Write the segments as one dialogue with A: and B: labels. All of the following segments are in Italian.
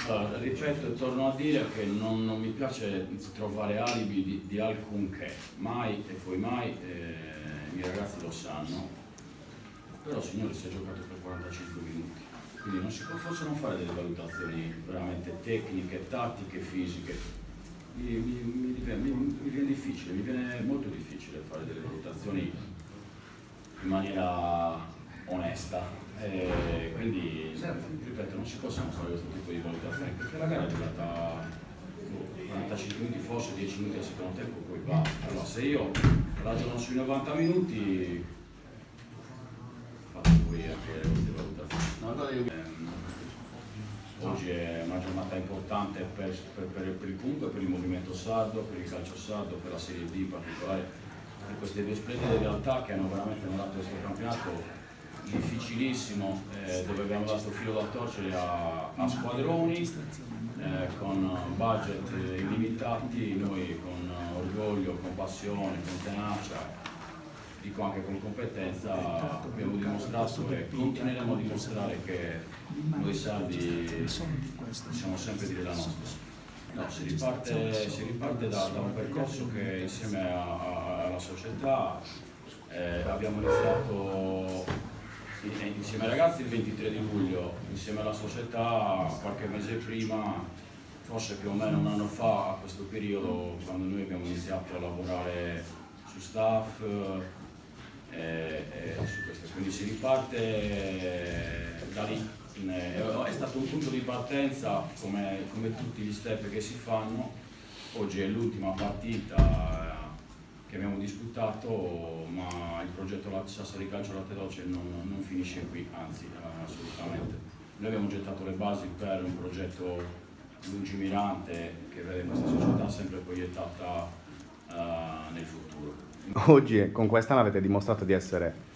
A: Allora, ripeto e torno a dire che non mi piace trovare alibi di alcunché, mai e poi mai, i miei ragazzi lo sanno, però signore si è giocato per 45 minuti, quindi non si possono fare delle valutazioni veramente tecniche, tattiche, fisiche. Mi viene difficile, mi viene molto difficile fare delle valutazioni in maniera onesta. Quindi, ripeto, non si possono fare questo tipo di valutazioni perché la gara è durata 45 minuti, forse 10 minuti al secondo tempo, poi basta. Allora, se io ragiono sui 90 minuti, faccio poi anche queste valutazioni. Oggi è una giornata importante per il punto e per il movimento sardo, per il calcio sardo, per la Serie D in particolare, per queste due splendide realtà che hanno veramente onorato questo campionato difficilissimo, dove abbiamo dato filo da torcere a squadroni con budget illimitati, noi con orgoglio, con passione, con tenacia, dico anche con competenza, abbiamo dimostrato e continueremo a dimostrare che noi sardi siamo sempre dire la nostra. No, si riparte da un percorso che insieme alla società abbiamo iniziato insieme ai ragazzi il 23 di luglio, insieme alla società qualche mese prima, forse più o meno un anno fa, a questo periodo, quando noi abbiamo iniziato a lavorare su staff su questo. Quindi si riparte da lì. È stato un punto di partenza come tutti gli step che si fanno. Oggi è l'ultima partita che abbiamo disputato, ma il progetto Sassari Calcio Latte Dolce non finisce qui, anzi assolutamente. Noi abbiamo gettato le basi per un progetto lungimirante che vede questa società sempre proiettata nel futuro.
B: Oggi con quest'anno avete dimostrato di essere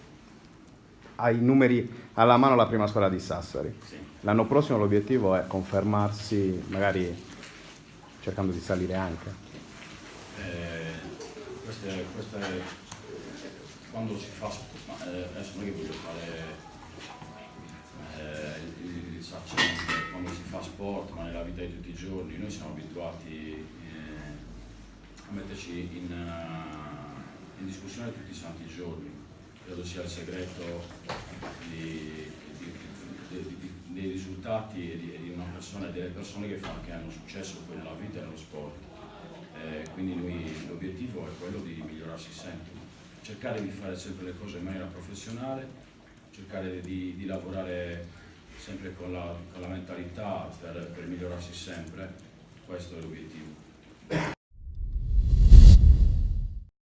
B: ai numeri alla mano la prima squadra di Sassari.
A: Sì.
B: L'anno prossimo l'obiettivo è confermarsi, magari cercando di salire anche.
A: Queste quando si fa, adesso non è che voglio fare il saccente, quando si fa sport, ma nella vita di tutti i giorni, noi siamo abituati a metterci in discussione tutti i santi giorni. Credo sia il segreto dei risultati e di una persona e delle persone che hanno successo poi nella vita e nello sport. Quindi l'obiettivo è quello di migliorarsi sempre, cercare di fare sempre le cose in maniera professionale, cercare di lavorare sempre con la mentalità per migliorarsi sempre, questo è l'obiettivo.